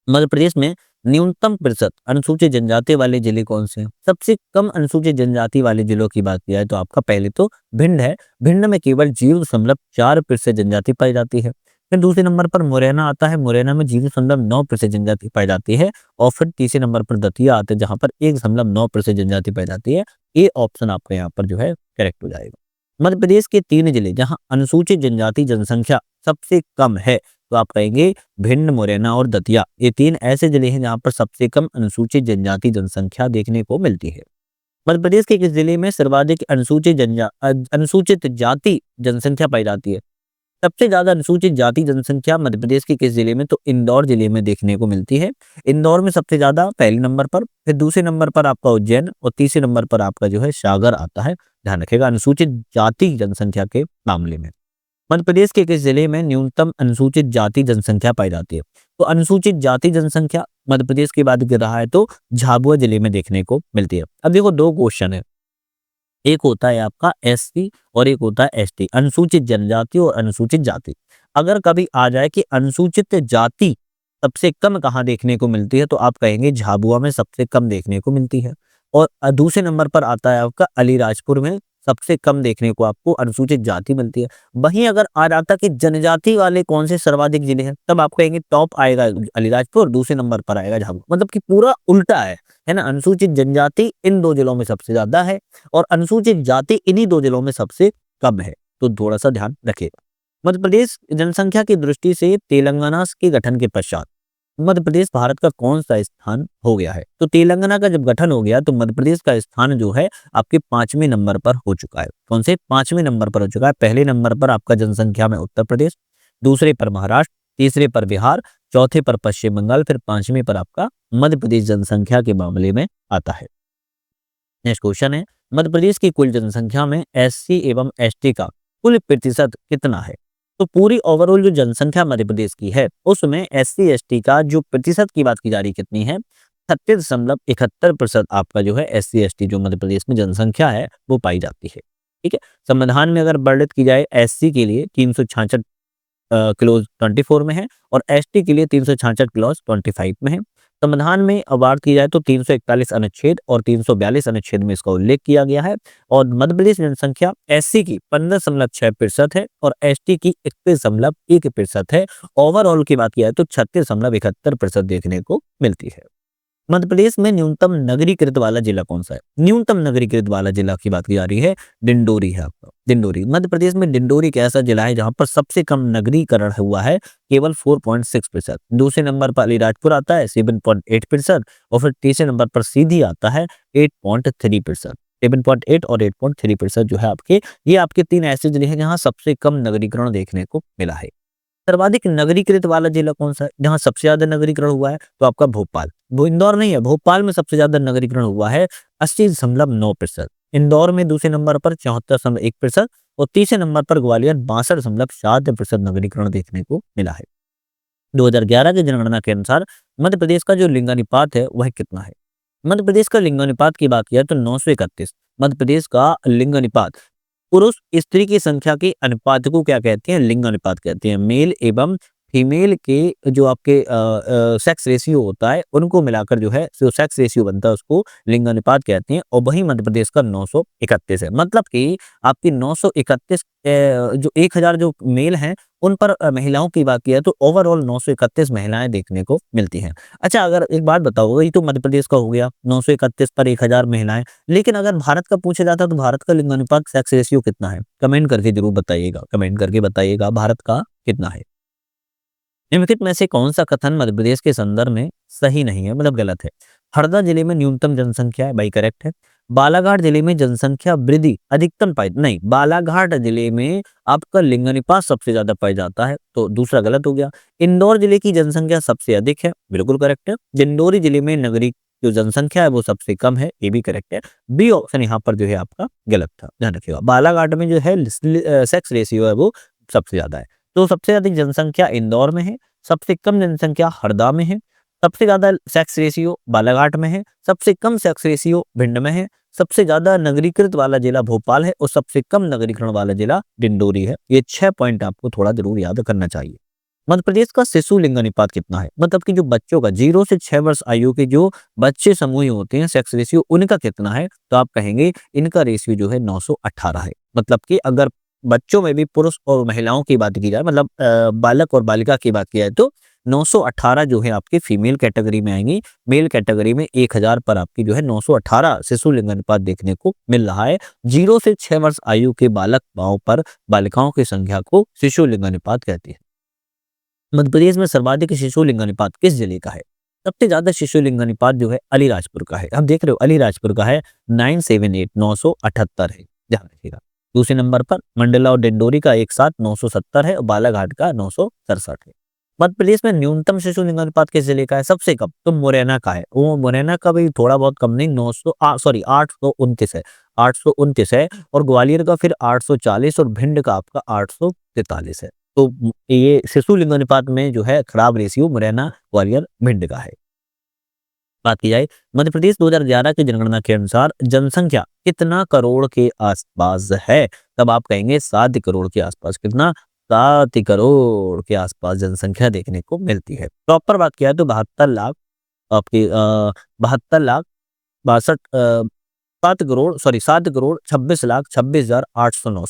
मध्य प्रदेश में न्यूनतम प्रतिशत अनुसूचित जनजाति वाले जिले कौन से हैं? सबसे कम अनुसूचित जनजाति वाले जिलों की बात की जाए तो आपका पहले तो भिंड है। भिंड में केवल 0.4% जनजाति पाई जाती है। फिर दूसरे नंबर पर मुरैना आता है। मुरैना में 0.9% जनजाति पाई जाती है। और फिर तीसरे नंबर पर दतिया आते हैं जहां पर 1.9% जनजाति पाई जाती है। ये ऑप्शन आपका यहाँ पर जो है करेक्ट हो जाएगा। मध्य प्रदेश के 3 जिले जहां अनुसूचित जनजाति जनसंख्या सबसे कम है तो आप कहेंगे भिंड, मुरैना और दतिया। ये 3 ऐसे जिले हैं जहां पर सबसे कम अनुसूचित जनजाति जनसंख्या देखने को मिलती है। मध्य प्रदेश के किस जिले में सर्वाधिक अनुसूचित जाति जनसंख्या पाई जाती है? सबसे ज्यादा अनुसूचित जाति जनसंख्या मध्य प्रदेश के किस जिले में? तो इंदौर जिले में देखने को मिलती है। इंदौर में सबसे ज्यादा पहले नंबर पर, फिर दूसरे नंबर पर आपका उज्जैन और तीसरे नंबर पर आपका जो है सागर आता है। ध्यान रखिएगा अनुसूचित जाति जनसंख्या के मामले में। मध्य प्रदेश के किस जिले में न्यूनतम अनुसूचित जाति जनसंख्या पाई जाती है? तो अनुसूचित जाति जनसंख्या मध्य प्रदेश की बात कर रहा है तो झाबुआ जिले में देखने को मिलती है। अब देखो 2 क्वेश्चन है, एक होता है आपका एससी और एक होता है एसटी, अनुसूचित जनजाति और अनुसूचित जाति। अगर कभी आ जाए कि अनुसूचित जाति सबसे कम कहाँ देखने को मिलती है तो आप कहेंगे झाबुआ में सबसे कम देखने को मिलती है। और दूसरे नंबर पर आता है आपका अलीराजपुर में सबसे कम देखने को आपको अनुसूचित जाति मिलती है। वहीं अगर आ जाता कि जनजाति वाले कौन से सर्वाधिक जिले हैं तब आप कहेंगे टॉप आएगा अलीराजपुर, दूसरे नंबर पर आएगा झाबुआ। मतलब कि पूरा उल्टा है ना। अनुसूचित जनजाति इन 2 जिलों में सबसे ज्यादा है और अनुसूचित जाति इन्हीं 2 जिलों में सबसे कम है, तो थोड़ा सा ध्यान रखिएगा। मध्य प्रदेश जनसंख्या की दृष्टि से तेलंगाना के गठन के पश्चात मध्य प्रदेश भारत का कौन सा स्थान हो गया है? तो तेलंगाना का जब गठन हो गया तो मध्य प्रदेश का स्थान जो है आपके 5वें नंबर पर हो चुका है। कौन से 5वें नंबर पर हो चुका है? पहले नंबर पर आपका जनसंख्या में उत्तर प्रदेश, दूसरे पर महाराष्ट्र, तीसरे पर बिहार, चौथे पर पश्चिम बंगाल, फिर 5वें पर आपका मध्य प्रदेश जनसंख्या के मामले में आता है। नेक्स्ट क्वेश्चन है, मध्य प्रदेश की कुल जनसंख्या में एससी एवं एसटी का कुल प्रतिशत कितना है? तो पूरी ओवरऑल जो जनसंख्या मध्य प्रदेश की है उसमें एससी एसटी का जो प्रतिशत की बात की जा रही कितनी है? 36.71% आपका जो है एससी एसटी जो मध्य प्रदेश में जनसंख्या है वो पाई जाती है। ठीक है। संविधान में अगर वर्णित की जाए एससी के लिए 366 क्लोज 24 में है और एसटी के लिए 366 क्लोज 25 में है। संविधान में बात की जाए तो 341 अनुच्छेद और 342 अनुच्छेद में इसका उल्लेख किया गया है और मध्य प्रदेश जनसंख्या एससी की 15.6% है और एसटी की 31.1% है। ओवरऑल की बात की जाए तो 36.71% देखने को मिलती है। मध्य प्रदेश में न्यूनतम नगरीकृत वाला जिला कौन सा है? न्यूनतम नगरीकृत वाला जिला की बात की जा रही है, डिंडोरी है आपका। डिंडोरी मध्य प्रदेश में डिंडोरी एक ऐसा जिला है जहां पर सबसे कम नगरीकरण हुआ है, केवल 4.6%। दूसरे नंबर पर अलीराजपुर आता है 7.8% और फिर तीसरे नंबर पर सीधी आता है 8.3%। 7.8 और 8.3% जो है आपके, ये आपके 3 ऐसे जिले हैं जहां सबसे कम नगरीकरण देखने को मिला है। सर्वाधिक नगरीकृत वाला जिला कौन सा है जहां सबसे ज्यादा नगरीकरण हुआ है? तो आपका भोपाल। वो इंदौर नहीं है, भोपाल में सबसे ज्यादा नगरीकरण हुआ है 80.9%। इंदौर में दूसरे नंबर पर 74.1% और तीसरे नंबर पर ग्वालियर 62.7% नगरीकरण देखने को मिला है। 2011 की जनगणना के अनुसार मध्य प्रदेश का जो लिंगानुपात है वह कितना है? मध्य प्रदेश का लिंगानुपात की बात किया तो 931। मध्य प्रदेश का लिंगानुपात पुरुष स्त्री की संख्या के अनुपात को क्या कहते हैं? लिंग अनुपात कहते हैं। मेल एवं फीमेल के जो आपके सेक्स रेशियो होता है उनको मिलाकर जो है जो सेक्स रेशियो बनता है उसको लिंग अनुपात कहते हैं और वही मध्य प्रदेश का 931 है। मतलब कि आपकी 931 जो 1000 जो मेल हैं उन पर महिलाओं की बात किया तो ओवरऑल 931 महिलाएं देखने को मिलती हैं। अच्छा, अगर एक बात बताओ, ये तो मध्य प्रदेश का हो गया 931 पर 1000 महिलाएं, लेकिन अगर भारत का पूछा जाता तो भारत का लिंगानुपात सेक्स रेशियो कितना है? कमेंट करके जरूर बताइएगा, कमेंट करके बताइएगा भारत का कितना है। निम्नलिखित में से कौन सा कथन मध्य प्रदेश के संदर्भ में सही नहीं है, मतलब गलत है? हरदा जिले में न्यूनतम जनसंख्या है, भाई करेक्ट है। बालाघाट जिले में जनसंख्या वृद्धि अधिकतम पाई नहीं, बालाघाट जिले में आपका लिंगानुपात सबसे ज्यादा पाया जाता है, तो दूसरा गलत हो गया। इंदौर जिले की जनसंख्या सबसे अधिक है, बिल्कुल करेक्ट है। डिंडोरी जिले में नगरी जो जनसंख्या है वो सबसे कम है, ये भी करेक्ट है। बी ऑप्शन यहाँ पर जो है आपका गलत था, ध्यान रखिएगा। बालाघाट में जो है सेक्स रेशियो है वो सबसे ज्यादा है। तो सबसे अधिक जनसंख्या इंदौर में है, सबसे कम जनसंख्या हरदा में है, सबसे ज्यादा सेक्स रेशियो बालाघाट में है, सबसे कम सेक्स रेशियो भिंड में है, सबसे ज्यादा नगरीकृत वाला जिला भोपाल है और सबसे कम नगरीकरण वाला जिला डिंडोरी है। ये 6 पॉइंट आपको थोड़ा जरूर याद करना चाहिए। मध्य प्रदेश का शिशु लिंगानुपात कितना है? मतलब कि जो बच्चों का 0 से 6 वर्ष आयु के जो बच्चे समूह होते हैं सेक्स रेशियो उनका कितना है? तो आप कहेंगे इनका रेशियो जो है 918 है। मतलब कि अगर बच्चों में भी पुरुष और महिलाओं की बात की जाए, मतलब बालक और बालिका की बात की जाए तो 918 जो है आपकी फीमेल कैटेगरी में आएंगी। मेल कैटेगरी में 1000 पर आपकी जो है 918 शिशु लिंगानुपात देखने को मिल रहा है। 0 से 6 वर्ष आयु के बालकों पर बालिकाओं की संख्या को शिशु लिंगानुपात कहती है। मध्य प्रदेश में सर्वाधिक शिशु लिंगानुपात किस जिले का है? सबसे ज्यादा शिशु लिंगानुपात जो है अलीराजपुर का है। आप देख रहे हो अलीराजपुर का है 978 978 है, ध्यान रखिएगा। दूसरे नंबर पर मंडला और डिंडोरी का एक साथ 970 है और बालाघाट का 967 है। मध्य प्रदेश में न्यूनतम शिशु लिंगानुपात किस जिले का है? सबसे कम तो मुरैना का है। वो मुरैना का भी थोड़ा बहुत कम नहीं, 829 है, 829 है और ग्वालियर का फिर 840 और भिंड का आपका 843 है। तो ये शिशु लिंगानुपात में जो है खराब रेशियो मुरैना, ग्वालियर, भिंड का है। बात की जाए मध्य प्रदेश 2011 की जनगणना के अनुसार जनसंख्या कितना करोड़ के आसपास है? तब आप कहेंगे 7 करोड़ के आसपास। कितना? 7 करोड़ के आसपास जनसंख्या देखने को मिलती है। प्रॉपर बात किया तो 72 लाख आपके 72 लाख 62 7 करोड़ 26 लाख 26,809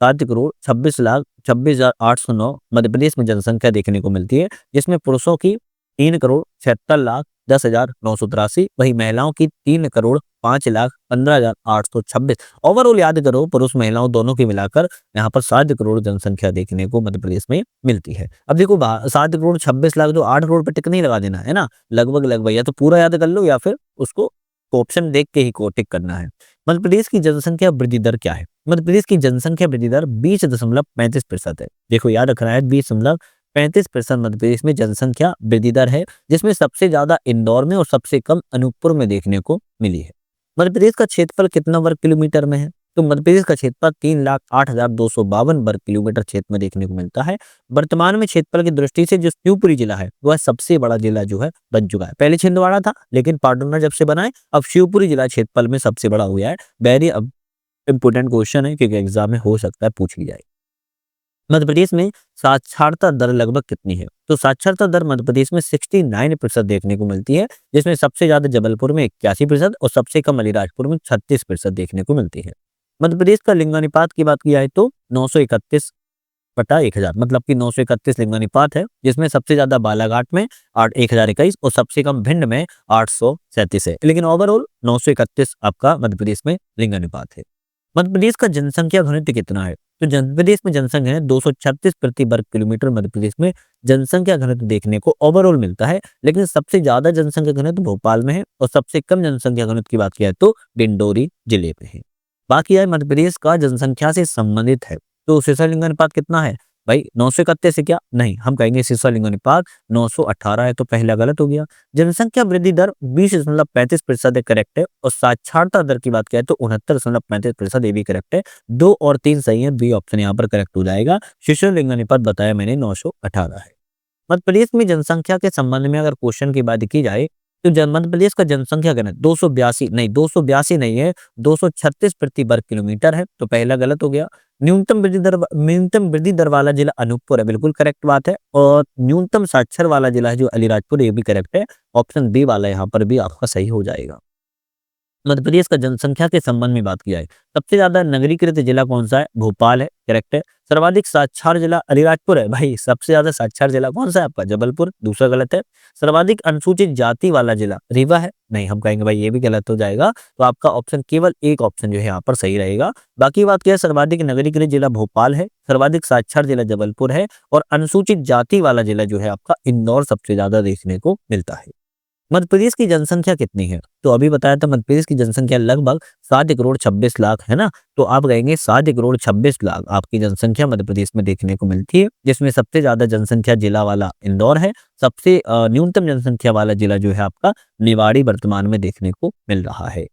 7 करोड़ 26 लाख 26,809 मध्य प्रदेश में जनसंख्या देखने को मिलती है, जिसमें पुरुषों की 3 करोड़ 76 लाख 10,983, वही महिलाओं की 3,05,15,826। ओवरऑल याद करो पुरुष महिलाओं दोनों की मिलाकर यहाँ पर 7 करोड़ जनसंख्या देखने को मध्य प्रदेश में मिलती है। अब देखो 7,26,00,000 जो 8 करोड़ पे टिक नहीं लगा देना है ना, लगभग लगभग या तो पूरा याद कर लो या फिर उसको ऑप्शन देख के ही को टिक करना है। मध्य प्रदेश की जनसंख्या वृद्धि दर क्या है? मध्य प्रदेश की जनसंख्या वृद्धि दर 20.35% है। देखो याद रखना है 20.35% मध्य प्रदेश में जनसंख्या वृद्धि दर है, जिसमें सबसे ज्यादा इंदौर में और सबसे कम अनूपपुर में देखने को मिली है। मध्य प्रदेश का क्षेत्रफल कितना वर्ग किलोमीटर में है? तो मध्य प्रदेश का क्षेत्रफल 3,08,252 वर्ग किलोमीटर क्षेत्र में देखने को मिलता है। वर्तमान में क्षेत्रफल की दृष्टि से जो शिवपुरी जिला है वह सबसे बड़ा जिला जो है बन चुका है। पहले छिंदवाड़ा था, लेकिन पार्टनर जब से बनाए अब शिवपुरी जिला क्षेत्रफल में सबसे बड़ा हो गया है। वेरी अब इंपोर्टेंट क्वेश्चन है क्योंकि एग्जाम में हो सकता है पूछ ली जाए। मध्य प्रदेश में साक्षरता दर लगभग कितनी है? तो साक्षरता दर मध्य प्रदेश में 69% देखने को मिलती है, जिसमें सबसे ज्यादा जबलपुर में 81% और सबसे कम अलीराजपुर में 36% देखने को मिलती है। मध्य प्रदेश का लिंगानुपात की बात की जाए तो 931/1000, मतलब कि 931 लिंगानुपात है, जिसमें सबसे ज्यादा बालाघाट में 1021 और सबसे कम भिंड में 837 है। लेकिन ओवरऑल 931 आपका मध्य प्रदेश में लिंगानुपात है। मध्य प्रदेश का जनसंख्या घनत्व कितना है? तो मध्य प्रदेश में जनसंख्या है 236 प्रति वर्ग किलोमीटर मध्य प्रदेश में जनसंख्या घनत्व देखने को ओवरऑल मिलता है, लेकिन सबसे ज्यादा जनसंख्या घनत्व भोपाल में है और सबसे कम जनसंख्या घनत्व की बात की जाए तो डिंडोरी जिले में है। बाकी है मध्य प्रदेश का जनसंख्या से संबंधित है, तो शीर्ष लिंगानुपात कितना है भाई? 931 से क्या नहीं, हम कहेंगे शीर्ष लिंगानुपात 918 है, तो पहला गलत हो गया। जनसंख्या वृद्धि दर 20.35% करेक्ट है और साक्षरता दर की बात करें तो 69.35% ये भी करेक्ट है। 2 और 3 सही है, बी ऑप्शन यहाँ पर करेक्ट हो जाएगा। शीर्ष लिंगानुपात बताया मैंने 918 है। मध्य प्रदेश में जनसंख्या के संबंध में अगर क्वेश्चन की बात की जाए तो मध्य प्रदेश का जनसंख्या घनत्व 282 नहीं है, 236 प्रति वर्ग किलोमीटर है, तो पहला गलत हो गया। न्यूनतम वृद्धि दर वाला जिला अनूपपुर है, बिल्कुल करेक्ट बात है। और न्यूनतम साक्षर वाला जिला है जो अलीराजपुर, ये भी करेक्ट है। ऑप्शन बी वाला यहाँ पर भी आपका सही हो जाएगा। मध्य प्रदेश का जनसंख्या के संबंध में बात की जाए, सबसे ज्यादा नगरीकृत जिला कौन सा है? भोपाल है, करेक्ट है। सर्वाधिक साक्षर जिला अलीराजपुर है भाई, सबसे ज्यादा साक्षर जिला कौन सा है आपका? जबलपुर, दूसरा गलत है। सर्वाधिक अनुसूचित जाति वाला जिला रीवा है, नहीं, हम कहेंगे भाई ये भी गलत हो जाएगा। तो आपका ऑप्शन केवल एक ऑप्शन जो है यहाँ पर सही रहेगा। बाकी बात क्या है, सर्वाधिक नगरीकृत जिला भोपाल है, सर्वाधिक साक्षर जिला जबलपुर है और अनुसूचित जाति वाला जिला जो है आपका इंदौर सबसे ज्यादा देखने को मिलता है। मध्य प्रदेश की जनसंख्या कितनी है? तो अभी बताया था मध्य प्रदेश की जनसंख्या लगभग 7,26,00,000 है ना, तो आप कहेंगे 7,26,00,000 आपकी जनसंख्या मध्य प्रदेश में देखने को मिलती है, जिसमें सबसे ज्यादा जनसंख्या जिला वाला इंदौर है, सबसे न्यूनतम जनसंख्या वाला जिला जो है आपका निवाड़ी वर्तमान में देखने को मिल रहा है।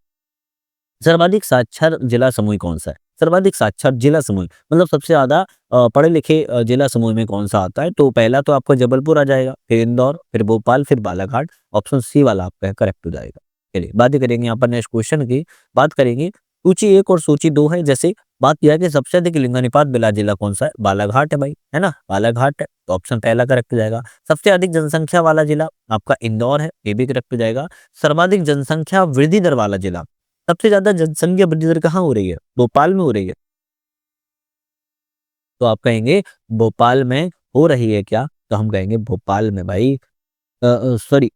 सर्वाधिक साक्षर जिला समूह कौन सा है? सर्वाधिक साक्षर जिला समूह मतलब सबसे ज्यादा पढ़े लिखे जिला समूह में कौन सा आता है? तो पहला तो आपका जबलपुर आ जाएगा, फिर इंदौर, फिर भोपाल, फिर बालाघाट। ऑप्शन सी वाला आपका करेक्ट हो जाएगा। चलिए बात करेंगे यहाँ पर नेक्स्ट क्वेश्चन की बात करेंगे। सूची 1 और सूची 2 है, जैसे बात किया कि सबसे अधिक लिंगानुपात बिला जिला कौन सा है? बालाघाट है भाई, है ना, बालाघाट है, तो ऑप्शन पहला करेक्ट हो जाएगा। सबसे अधिक जनसंख्या वाला जिला आपका इंदौर है, ये भी करेक्ट हो जाएगा। सर्वाधिक जनसंख्या वृद्धि दर वाला जिला, सबसे ज्यादा जनसंख्या वृद्धि दर कहाँ हो रही है? भोपाल में हो रही है, तो आप कहेंगे भोपाल में हो रही है क्या? तो हम कहेंगे भोपाल में भाई, सॉरी,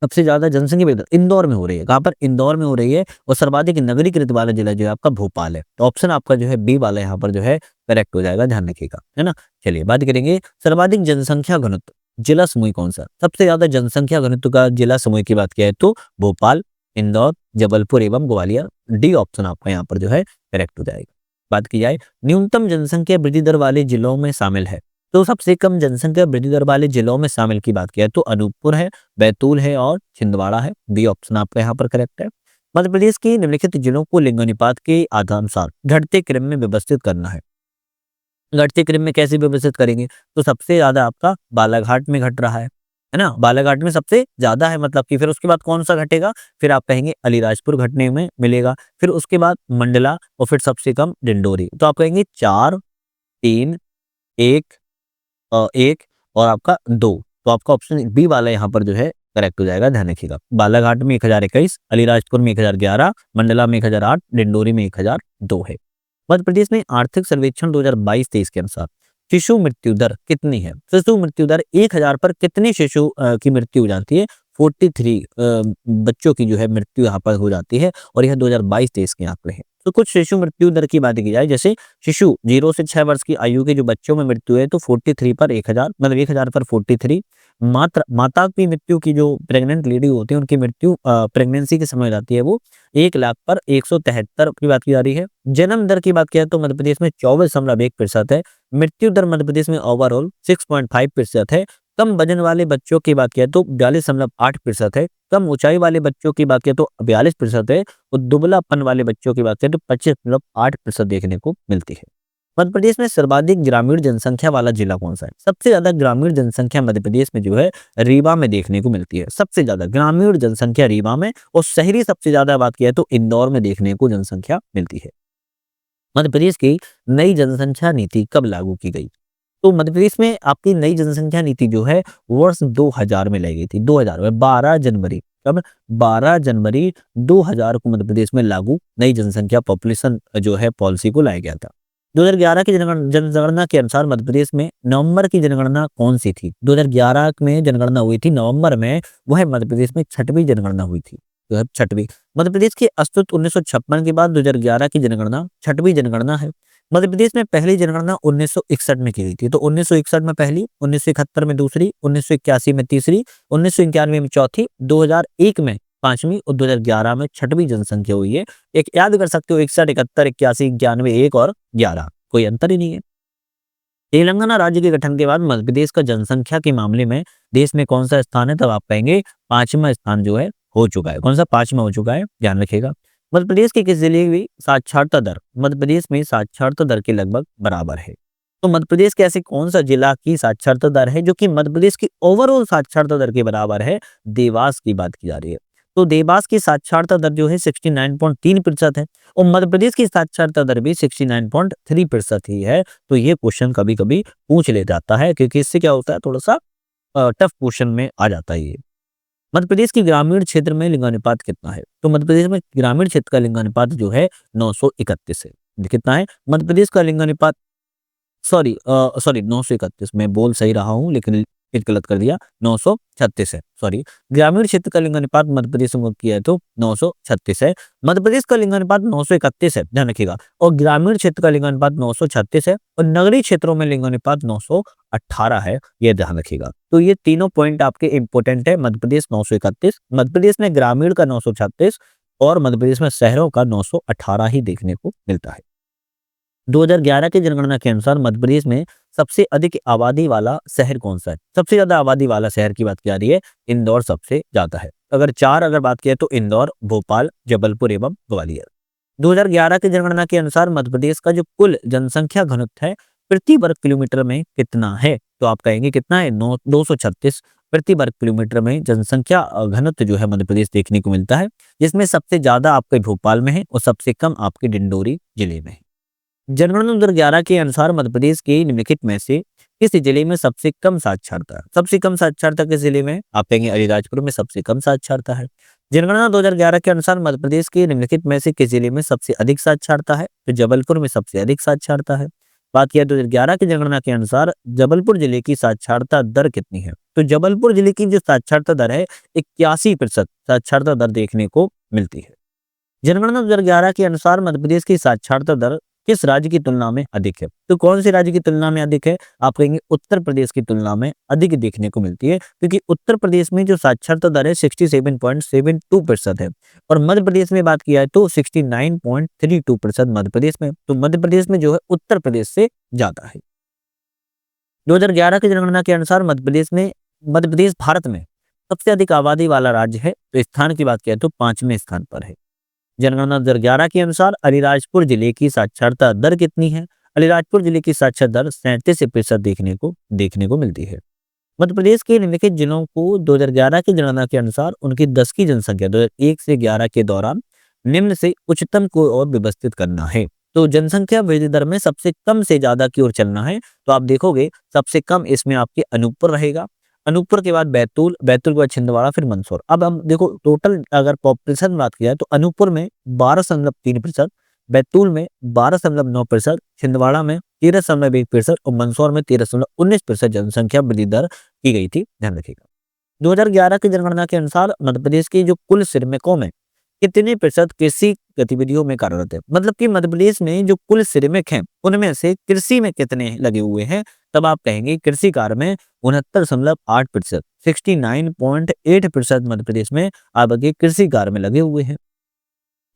सबसे ज्यादा जनसंख्या वृद्धि इंदौर में हो रही है। कहाँ पर? इंदौर में हो रही है। और सर्वाधिक नगरीकृत वाला जिला जो है आपका भोपाल है, तो ऑप्शन आपका जो है बी वाला यहाँ पर जो है करेक्ट हो जाएगा, ध्यान रखिएगा, है ना। चलिए बात करेंगे सर्वाधिक जनसंख्या घनत्व जिला समूह कौन सा? सबसे ज्यादा जनसंख्या घनत्व का जिला समूह की बात किया है तो भोपाल, इंदौर, जबलपुर एवं ग्वालियर। डी ऑप्शन आपका यहाँ पर जो है करेक्ट हो जाएगा। बात की जाए न्यूनतम जनसंख्या वृद्धि दर वाले जिलों में शामिल है, तो सबसे कम जनसंख्या वृद्धि दर वाले जिलों में शामिल की बात किया तो अनूपपुर है, बैतूल है और छिंदवाड़ा है। बी ऑप्शन आपका यहाँ पर करेक्ट है। मध्य प्रदेश के निम्नलिखित जिलों को लिंगानुपात के आधानुसार घटते क्रम में व्यवस्थित करना है। घटते क्रम में कैसे व्यवस्थित करेंगे? तो सबसे ज्यादा आपका बालाघाट में घट रहा है ना, बालाघाट में सबसे ज्यादा है, मतलब कि फिर उसके बाद कौन सा घटेगा? फिर आप कहेंगे अलीराजपुर घटने में मिलेगा, फिर उसके बाद मंडला और फिर सबसे कम डिंडोरी। तो आप कहेंगे 4, 3, 1 और आपका 2, तो आपका ऑप्शन बी वाला यहाँ पर जो है करेक्ट हो जाएगा, ध्यान रखिएगा। बालाघाट में 1021, अलीराजपुर में 1011, मंडला में 1008, डिंडोरी में 1002 है। मध्य प्रदेश में आर्थिक सर्वेक्षण 2022-23 के अनुसार शिशु मृत्यु दर कितनी है? शिशु मृत्यु दर 1000 पर कितने शिशु की मृत्यु हो जाती है? 43 बच्चों की जो है मृत्यु यहाँ पर हो जाती है और यह 2022-23 के आंकड़े हैं। तो कुछ शिशु मृत्यु दर की बात की जाए, जैसे शिशु 0 से 6 वर्ष की आयु के जो बच्चों में मृत्यु है तो 43 पर 1000, मतलब 1000 पर 43। माता की मृत्यु की जो प्रेग्नेंट लेडी होती है उनकी मृत्यु प्रेगनेंसी के समय हो जाती है वो 1 लाख पर 173 की बात की जा रही है। जन्म दर की बात किया तो मध्य प्रदेश में 24.1% है। मृत्यु दर मध्य प्रदेश में ओवरऑल 6.5% है। कम वजन वाले बच्चों की बात किया तो 42.8% है। कम ऊंचाई वाले बच्चों की बात किया तो 42% है और दुबलापन वाले बच्चों की बात करें तो 25.8% देखने को मिलती है। मध्य प्रदेश में सर्वाधिक ग्रामीण जनसंख्या वाला जिला कौन सा है? सबसे ज्यादा ग्रामीण जनसंख्या मध्य प्रदेश में जो है रीवा में देखने को मिलती है। सबसे ज्यादा ग्रामीण जनसंख्या रीवा में, और शहरी सबसे ज्यादा बात किया तो इंदौर में देखने को जनसंख्या मिलती है। मध्य प्रदेश की नई जनसंख्या नीति कब लागू की गई? तो मध्य प्रदेश में आपकी नई जनसंख्या नीति जो है वर्ष 2000 में लाई गई थी। 2000 में 12 जनवरी, कब? 12 जनवरी 2000 को मध्य प्रदेश में लागू नई जनसंख्या पॉपुलेशन जो है पॉलिसी को लाया गया था। 2011 की जनगणना के अनुसार मध्य प्रदेश में नवंबर की जनगणना कौन सी थी? 2011 में जनगणना हुई थी नवंबर में, वह मध्य प्रदेश में 6वीं जनगणना हुई थी। जो है 6वीं। मध्य प्रदेश के अस्तित्व 1956 के बाद 2011 की जनगणना 6वीं जनगणना है। मध्य प्रदेश में पहली जनगणना 1961 में की गई थी। तो 1961 में पहली, 1971 में दूसरी, 1981 में तीसरी, 1991 में चौथी, 2001 में 5वीं और 2011 में 6वीं जनसंख्या हुई है। एक याद कर सकते हो, 61, 71, 81, 91, 1 और 11, कोई अंतर ही नहीं है। तेलंगाना राज्य के गठन के बाद मध्य प्रदेश का जनसंख्या के मामले में देश में कौन सा स्थान है? तब आप कहेंगे 5वां स्थान जो है हो चुका है। कौन सा? 5वां हो चुका है, ध्यान रखिएगा। मध्य प्रदेश के किस जिले की साक्षरता दर मध्य प्रदेश में साक्षरता दर के लगभग बराबर है? तो मध्य प्रदेश के ऐसे कौन सा जिला की साक्षरता दर है जो कि मध्य प्रदेश की ओवरऑल साक्षरता दर के बराबर है? देवास की बात की जा रही है। तो देवास की साक्षरता दर जो है 69.3% है और मध्य प्रदेश की साक्षरता दर भी 69.3% ही है। तो ये क्वेश्चन कभी कभी पूछ ले जाता है, क्योंकि इससे क्या होता है, थोड़ा सा टफ क्वेश्चन में आ जाता है ये। मध्य प्रदेश की ग्रामीण क्षेत्र में लिंगानुपात कितना है? तो मध्य प्रदेश में ग्रामीण क्षेत्र का लिंगानुपात जो है 931 है। कितना है मध्य प्रदेश का लिंगानुपात? सॉरी 931, मैं बोल सही रहा हूँ लेकिन फिर गलत कर दिया, 936 है। सॉरी, ग्रामीण क्षेत्र का लिंगानुपात मध्य प्रदेश में किया है तो 936 है। मध्य प्रदेश का लिंगानुपात 931 है, ध्यान रखिएगा, और ग्रामीण क्षेत्र का लिंगानुपात 936 है और नगरीय क्षेत्रों में लिंगानुपात 918 है, ये ध्यान रखिएगा। तो ये तीनों पॉइंट आपके इंपोर्टेंट है। मध्य प्रदेश 931, मध्य प्रदेश में ग्रामीण का 936 और मध्य प्रदेश में शहरों का 918 ही देखने को मिलता है। 2011 की जनगणना के अनुसार मध्य प्रदेश में सबसे अधिक आबादी वाला शहर कौन सा है? सबसे ज्यादा आबादी वाला शहर की बात की जा रही है, इंदौर सबसे ज्यादा है। अगर बात किया तो इंदौर, भोपाल, जबलपुर एवं ग्वालियर। 2011 की जनगणना के अनुसार मध्य प्रदेश का जो कुल जनसंख्या घनत्व है प्रति वर्ग किलोमीटर में कितना है? तो आप कहेंगे कितना है? 236 प्रति वर्ग किलोमीटर में जनसंख्या घनत्व जो है मध्य प्रदेश देखने को मिलता है, जिसमें सबसे ज्यादा आपके भोपाल में है और सबसे कम आपके डिंडोरी जिले में है। जनगणना 2011 के अनुसार मध्य प्रदेश के निम्नलिखित में से किस जिले में सबसे कम साक्षरता है? सबसे कम साक्षरता किस जिले में? आप कहेंगे अलीराजपुर में सबसे कम साक्षरता है। जनगणना 2011 के अनुसार मध्य प्रदेश के निम्नलिखित में से किस जिले में सबसे अधिक साक्षरता है? तो जबलपुर में सबसे अधिक साक्षरता है। बात किया 2011 की जनगणना के अनुसार जबलपुर जिले की साक्षरता दर कितनी है? तो जबलपुर जिले की जो साक्षरता दर है 81% साक्षरता दर देखने को मिलती है। जनगणना 2011 के अनुसार मध्य प्रदेश की साक्षरता दर किस राज्य की तुलना में अधिक है? तो कौन से राज्य की तुलना में अधिक है? आप कहेंगे उत्तर प्रदेश की तुलना में अधिक देखने को मिलती है, क्योंकि उत्तर प्रदेश में जो साक्षरता दर है 67.72% है और मध्य प्रदेश में बात किया है तो 69.32% मध्य प्रदेश में। तो मध्य प्रदेश में जो है उत्तर प्रदेश से ज्यादा है। 2011 की जनगणना के अनुसार मध्य प्रदेश भारत में सबसे अधिक आबादी वाला राज्य है। तो स्थान की बात किया तो 5वें स्थान पर है। जनगणना 2011 के अनुसार अलीराजपुर जिले की साक्षरता दर कितनी है? अलीराजपुर जिले की साक्षरता दर 37% देखने को मिलती है। मध्य प्रदेश के निम्नलिखित जिलों को 2011 की जनगणना के अनुसार उनकी 10 की जनसंख्या 2001 से 11 के दौरान निम्न से उच्चतम को और व्यवस्थित करना है। तो जनसंख्या वृद्धि दर में सबसे कम से ज्यादा की ओर चलना है। तो आप देखोगे सबसे कम इसमें आपके अनूपपुर रहेगा, अनूपपुर के बाद बैतूल, बैतूल के बाद छिंदवाड़ा, फिर मंदसौर। अब हम देखो टोटल अगर पॉपुलेशन बात किया है तो अनूपपुर में 12.3%, बैतूल में 12.9%, छिंदवाड़ा में 13.1% और मंदसौर में 13.19% जनसंख्या वृद्धि दर की गई थी। ध्यान रखिएगा। 2011 की जनगणना के अनुसार मध्य प्रदेश की जो कुल श्रमिकों में कितने प्रतिशत कृषि गतिविधियों में कार्यरत है। मतलब कि मध्य प्रदेश में जो कुल श्रमिक हैं उनमें से कृषि में कितने लगे हुए हैं, तब आप कहेंगे कृषि कार्य में 69.8%, 69.8% मध्य प्रदेश में आपके कृषि कार्य में लगे हुए हैं।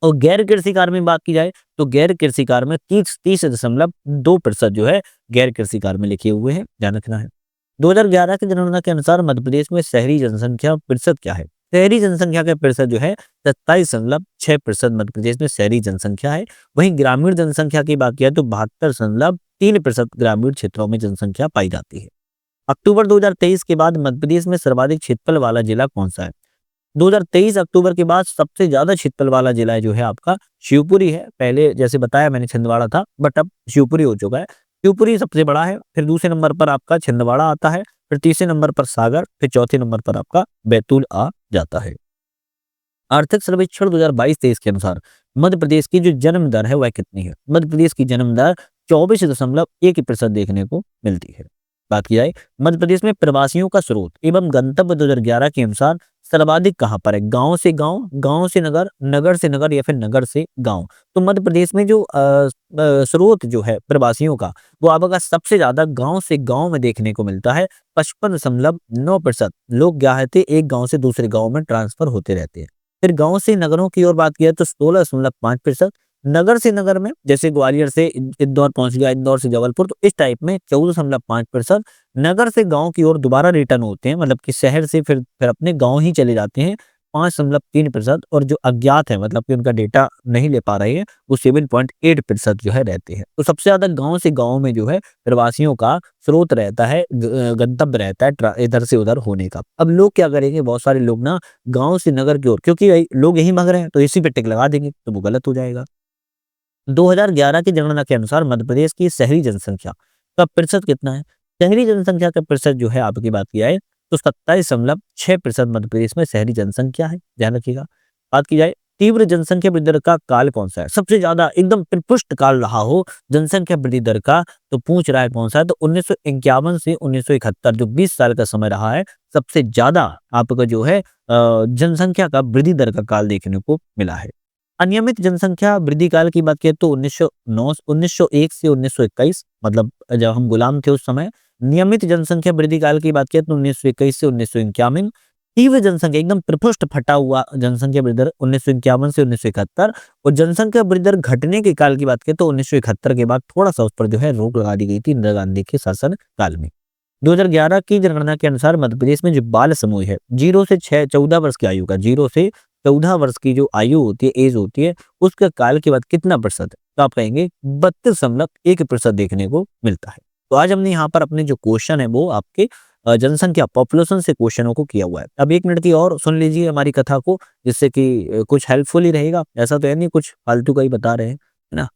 और गैर कृषि कार्य में बात की जाए तो गैर कृषि कार्य में 30.2% जो है गैर कृषि कार्य में लिखे हुए हैं, ध्यान रखना है। 2011 की जनगणना के अनुसार मध्य प्रदेश में शहरी जनसंख्या प्रतिशत क्या है। शहरी जनसंख्या का प्रतिशत जो है 27.6% मध्य प्रदेश में शहरी जनसंख्या है। वहीं ग्रामीण जनसंख्या की बात किया तो 72.3% ग्रामीण क्षेत्रों में जनसंख्या पाई जाती है। अक्टूबर 2023 के बाद मध्य प्रदेश में सर्वाधिक क्षेत्रफल वाला जिला कौन सा है। 2023 अक्टूबर के बाद सबसे ज्यादा क्षेत्रफल वाला जिला जो है आपका शिवपुरी है। पहले जैसे बताया मैंने छिंदवाड़ा था, बट अब शिवपुरी हो चुका है। शिवपुरी सबसे बड़ा है, फिर दूसरे नंबर पर आपका छिंदवाड़ा आता है, फिर तीसरे नंबर पर सागर, फिर चौथे नंबर पर आपका बैतूल आ जाता है। आर्थिक सर्वेक्षण 2022-23 के अनुसार मध्य प्रदेश की जो जन्म दर है वह कितनी है। मध्य प्रदेश की जन्म दर 24.1% देखने को मिलती है। बात की जाए मध्य प्रदेश में प्रवासियों का स्रोत एवं गंतव्य 2011 के अनुसार सर्वाधिक कहां पर है। गांव से गांव, गांव से नगर, नगर से नगर या फिर नगर से गांव। तो मध्य प्रदेश में जो स्रोत जो है प्रवासियों का वो आपका सबसे ज्यादा गांव से गांव में देखने को मिलता है। 55.9% लोग क्या है एक गांव से दूसरे गांव में ट्रांसफर होते रहते हैं। फिर गांव से नगरों की ओर बात किया तो 16.5%, नगर से नगर में जैसे ग्वालियर से इंदौर पहुंच गया, इंदौर से जबलपुर, तो इस टाइप में 14.5%। नगर से गांव की ओर दोबारा रिटर्न होते हैं, मतलब कि शहर से फिर अपने गांव ही चले जाते हैं, 5.3%। और जो अज्ञात है मतलब कि उनका डेटा नहीं ले पा रहे हैं वो 7.8% जो है रहते हैं। तो सबसे ज्यादा गांव से गांव में जो है प्रवासियों का स्रोत रहता है, गंतव्य रहता है इधर से उधर होने का। अब लोग क्या करेंगे, बहुत सारे लोग ना गांव से नगर की ओर, क्योंकि लोग यही भाग रहे हैं तो इसी पे टिक लगा देंगे, तो वो गलत हो जाएगा। 2011 की जनगणना के अनुसार मध्य प्रदेश की शहरी जनसंख्या का प्रतिशत कितना है। शहरी जनसंख्या का प्रतिशत जो है आपकी बात किया है तो 27.6% मध्य प्रदेश में शहरी जनसंख्या है, ध्यान रखिएगा। बात की जाए तीव्र जनसंख्या वृद्धि दर का काल कौन सा है, सबसे ज्यादा एकदम परिपुष्ट काल रहा हो जनसंख्या वृद्धि दर का, तो पूछ रहा है कौन सा है, तो 1951 से 1971 जो 20 साल का समय रहा है, सबसे ज्यादा आपका जो है जनसंख्या का वृद्धि दर का काल देखने को मिला है। अनियमित जनसंख्या वृद्धि काल की बात करें तो 1901 से 1921, मतलब जब हम गुलाम थे उस समय। नियमित जनसंख्या वृद्धि काल की बात करें तो 1921 से 1951। तीव्र जनसंख्या एकदम प्रपुष्ट फटा हुआ जनसंख्या वृद्धि दर 1951 से 1971। और जनसंख्या वृद्धि दर घटने के काल की बात करें तो 1971 के बाद थोड़ा सा उस पर जो है रोक लगा दी गई थी इंदिरा गांधी के शासन काल में। 2011 की जनगणना के अनुसार मध्य प्रदेश में जो बाल समूह है 0 से 14 वर्ष की आयु का, 0 से 14 वर्ष की जो आयु होती है, एज होती है, उसके काल के बाद कितना प्रतिशत है, तो आप कहेंगे 32.1% देखने को मिलता है। तो आज हमने यहाँ पर अपने जो क्वेश्चन है वो आपके जनसंख्या पॉपुलेशन से क्वेश्चनों को किया हुआ है। अब 1 मिनट की और सुन लीजिए हमारी कथा को, जिससे कि कुछ हेल्पफुल ही रहेगा। ऐसा तो है नहीं कुछ फालतू का ही बता रहे हैं, है ना।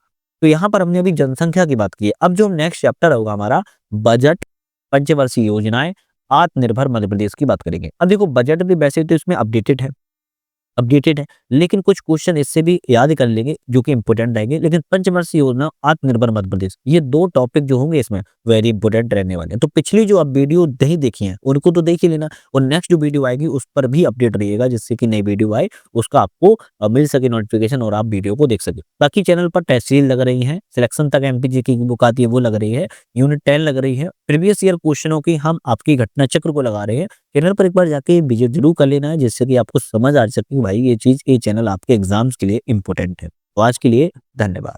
तो यहाँ पर हमने अभी जनसंख्या की बात की है। अब जो नेक्स्ट चैप्टर होगा हमारा बजट, पंचवर्षीय योजनाएं, आत्मनिर्भर मध्य प्रदेश की बात करेंगे। अब देखो बजट भी वैसे तो इसमें अपडेटेड है, लेकिन कुछ क्वेश्चन इससे भी याद कर लेंगे जो कि इंपोर्टेंट रहेंगे। लेकिन पंचवर्षीय योजना, आत्मनिर्भर मध्य प्रदेश, ये 2 टॉपिक जो होंगे इसमें वेरी इंपोर्टेंट रहने वाले हैं। तो पिछली जो आप वीडियो नहीं देखी हैं उनको तो देख ही लेना, और नेक्स्ट जो वीडियो आएगी उस पर भी अपडेट रहिएगा, जिससे कि नई वीडियो आए उसका आपको मिल सके नोटिफिकेशन और आप वीडियो को देख सके। बाकी चैनल पर टेस्ट सीरीज लग रही है, सिलेक्शन तक एमपीजी की बुक आती है वो लग रही है, यूनिट 10 लग रही है, प्रीवियस ईयर क्वेश्चनों की हम आपकी घटना चक्र को लगा रहे हैं। चैनल पर एक बार जाके विजिट जरूर कर लेना है, जिससे कि आपको समझ आ सके भाई ये चीज, ये चैनल आपके एग्जाम्स के लिए इंपॉर्टेंट है। तो आज के लिए धन्यवाद।